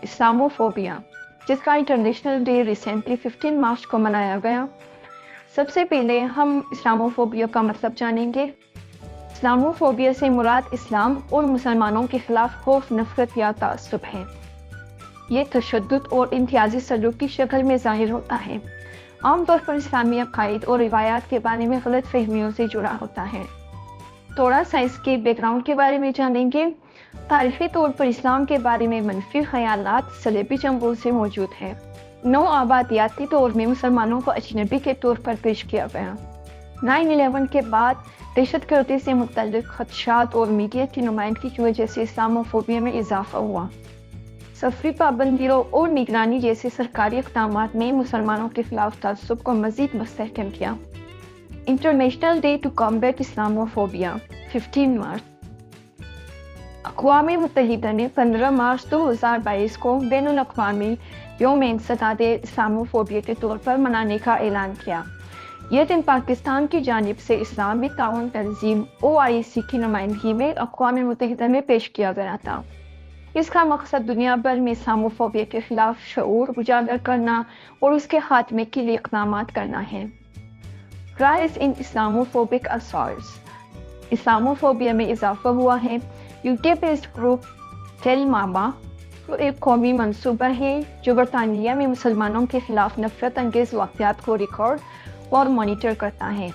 Islamophobia, जिसका international day recently 15 मार्च को मनाया गया। सबसे पहले हम इस्लामोफोबिया का मतलब जानेंगे। इस्लामोफोबिया से मुराद इस्लाम और मुसलमानों के खिलाफ खौफ, नफरत या तासुब है। ये तशद्दुद और इम्तियाजी सलूक की शक्ल में ज़ाहिर होता है। आमतौर पर इस्लामी अकायद और रिवायात के बारे में गलत फहमियों से जुड़ा होता है। थोड़ा सा इसके बैकग्राउंड के बारे में जानेंगे। तारीखी तौर पर इस्लाम के बारे में मनफी ख्यालात सलेबी जंगों से मौजूद है। नौ आबादियाती तौर में मुसलमानों को अजनबी के तौर पर पेश किया गया। 9/11 के बाद दहशतगर्दी से मुतल्लिक खदशात और मीडिया की नुमाइंदगी की वजह से इस्लामोफोबिया में इजाफा हुआ। सफरी पाबंदियों और निगरानी जैसे सरकारी इक़दामात में मुसलमानों के खिलाफ तअस्सुब को मज़ीद मुस्तहकम किया। International day to combat Islamophobia 15 मार्च। अक़वाम मुत्तहिदा ने 15 मार्च 2022 को बैनुल अक़वामी यौम इंसदाद इस्लामोफोबिया के तौर पर मनाने का ऐलान किया। यह दिन पाकिस्तान की जानिब से इस्लामी ताउन तंजीम OIC की नुमाइंदगी में अक़वाम मुत्तहिदा में पेश किया गया था। इसका मकसद दुनिया भर में इस्लामोफोबिया के खिलाफ शऊर उजागर करना और उसके खात्मे के लिए इक़दामात करना है। Rise in Islamophobic assaults. Islamophobia में इजाफा हुआ है। UK बेस्ड ग्रुप टेल मामा तो एक कौमी मंसूबा है जो बरतानिया में मुसलमानों के खिलाफ नफरत अंगेज़ वाक़यात को रिकॉर्ड और मॉनिटर करता है।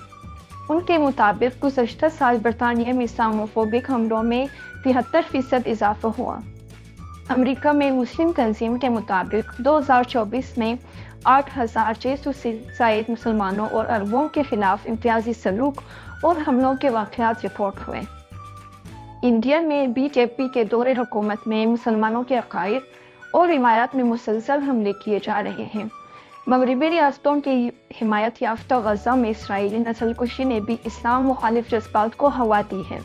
उनके मुताबिक गुज़श्ता साल बरतानिया में इस्लामोफोबिक हमलों में 73% इजाफा हुआ। अमेरिका में मुस्लिम तंजीम के मुताबिक 2024 में 8,600 से ज़ायद मुसलमानों और अरबों के खिलाफ इम्तियाजी सलूक और हमलों के वाक़यात रिपोर्ट हुए। इंडिया में BJP के दौरे हुकूमत में मुसलमानों के अकायद और रिवायात में मुसलसल हमले किए जा रहे हैं। मगरबी रियासतों की हिमायत याफ्ता गज़ा में इसराइली नस्लकुशी ने भी इस्लाम मुखालिफ जज्बात को हवा दी है।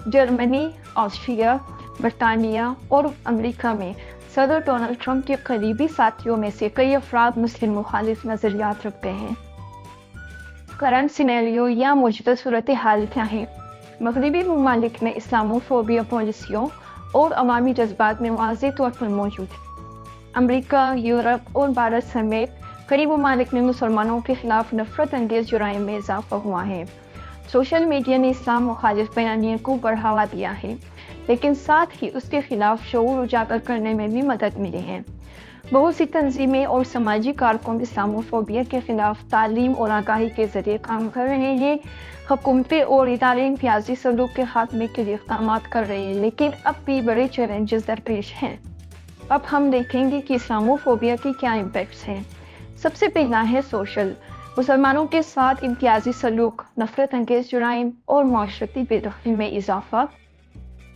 जर्मनी, ऑस्ट्रिया, बरतानिया और अमेरिका में सदर डोनाल्ड ट्रंप के करीबी साथियों में से कई अफराद मुस्लिम मुखालिफ नज़रियात रखते हैं। करंट सिनेरियो या मौजूदा सूरत हाल क्या है? मगरबी ममालिक में इस्लामोफोबिया पॉलिसियों और अवामी जज्बात में वाज़ेह तौर पर मौजूद है। अमेरिका, यूरोप और भारत समेत कई ममालिक में मुसलमानों के खिलाफ नफरत अंगेज़ जुराइम में इजाफा हुआ है। सोशल मीडिया ने इस्लाम मुखालिफ बयानियों को बढ़ावा दिया है, लेकिन साथ ही उसके खिलाफ शऊर उजागर करने में भी मदद मिली है। बहुत सी तंजीमें और समाजी कारकुन इस्लामोफोबिया के खिलाफ तालीम और आगाही के जरिए काम कर रहे हैं। हुकूमतें और इदारे इम्तियाजी सलूक के खात्मे के लिए इक़दामात कर रहे हैं, लेकिन अब भी बड़े चैलेंजेस दरपेश हैं। अब हम देखेंगे कि इस्लामोफोबिया के क्या इम्पैक्ट्स हैं। सबसे पहला है सोशल। मुसलमानों के साथ इम्तियाजी सलूक, नफरत अंगेज़ जुराइम और माशरती बेदखली में इजाफा।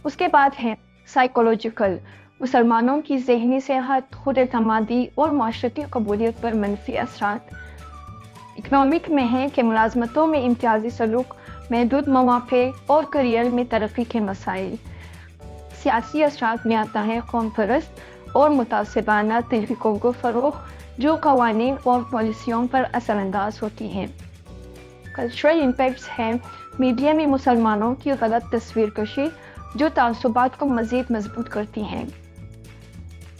उसके बाद है साइकोलॉजिकल। मुसलमानों की ज़हनी सेहत, खुद एतमादी और माशरती कबूलियत पर मनफी असरात। इकनॉमिक में है कि मुलाजमतों में इम्तियाजी सलूक, महदूद मौक़े और करियर में तरक्की के मसाइल। सियासी असरात में आता है कौम परस्त और मुतासिबाना तहरीकों को फ़रोग़ जो क़वानीन और पॉलिसियों पर असरअंदाज होती हैं। कल्चरल इम्पैक्ट्स हैं मीडिया में मुसलमानों की गलत तस्वीर कशी जो तासुबात को मज़ीद मजबूत करती हैं।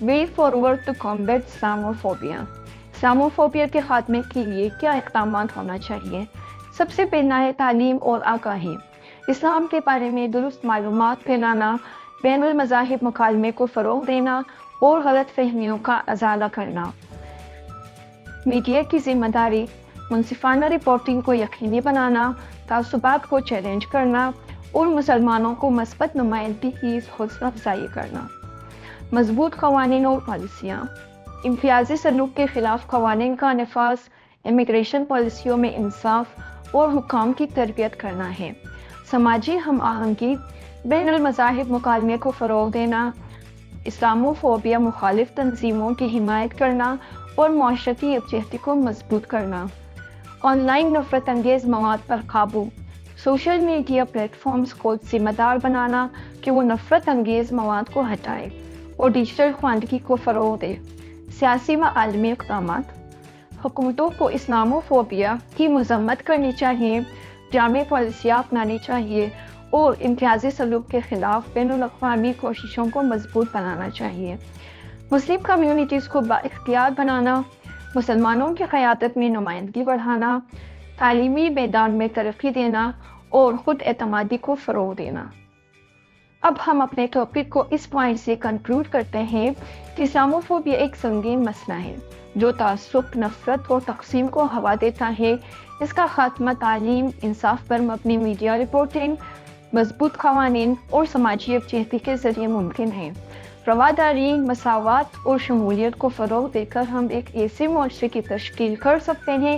Way forward to combat Islamophobia. Islamophobia के खात्मे के लिए क्या इक़दामात होना चाहिए? सबसे पहला है तालीम और आगाही। इस्लाम के बारे में दुरुस्त मालूमात फैलाना, बैनुल मज़ाहिब मुकालमे को फ़रोग़ देना और गलत फहमियों का अज़ाला करना। मीडिया की जिम्मेदारी मुनसिफाना रिपोर्टिंग को यकीनी बनाना, तासुबात को चैलेंज करना और मुसलमानों को मस्बत नुमाइंदगी की हौसला अफजाई करना। मजबूत क़वानीन और पॉलिसियाँ। इम्तियाजी सलूक के ख़िलाफ़ क़वानीन का नफाज, इमिग्रेशन पॉलिसियों में इंसाफ और हुकाम की तरबियत करना है। समाजी हम आहंगी, बैनुल मज़ाहिब मुकालमे को फ़रोग़ देना, इस्लामोफोबिया मुखालिफ तंजीमों की हिमायत करना और माशरती यकजहती को मजबूत करना। ऑनलाइन नफरत अंगेज़ मवाद पर काबू। सोशल मीडिया प्लेटफॉर्म्स को जिम्मेदार बनाना कि वो नफरत अंगेज़ मवाद को हटाए और डिजिटल ख्वानदगी को फ़रोग़ दे। सियासी व आलमी इक़दामात। हुकूमतों को इस्लामोफोबिया की मज़म्मत करनी चाहिए, जामे पॉलिसियाँ अपनानी चाहिए और इम्तियाजी सलूक के ख़िलाफ़ बैनुल अक़वामी कोशिशों को मजबूत बनाना चाहिए। مسلم کمیونٹیز کو بااختیار بنانا، مسلمانوں کی قیادت میں نمائندگی بڑھانا، تعلیمی میدان میں ترقی دینا اور خود اعتمادی کو فروغ دینا۔ اب ہم اپنے ٹاپک کو اس پوائنٹ سے کنکلوڈ کرتے ہیں کہ اسلاموفوبیا ایک سنگین مسئلہ ہے جو تعصب، نفرت اور تقسیم کو ہوا دیتا ہے۔ اس کا خاتمہ تعلیم، انصاف پر مبنی میڈیا رپورٹنگ، مضبوط قوانین اور سماجی یکجہتی کے ذریعے ممکن ہے۔ رواداری، مساوات اور شمولیت کو فروغ دے کر ہم ایک ایسے معاشرے کی تشکیل کر سکتے ہیں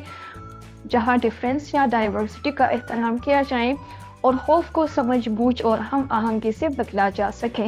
جہاں ڈفرینس یا ڈائیورسٹی کا احترام کیا جائے اور خوف کو سمجھ بوجھ اور ہم آہنگی سے بدلا جا سکے۔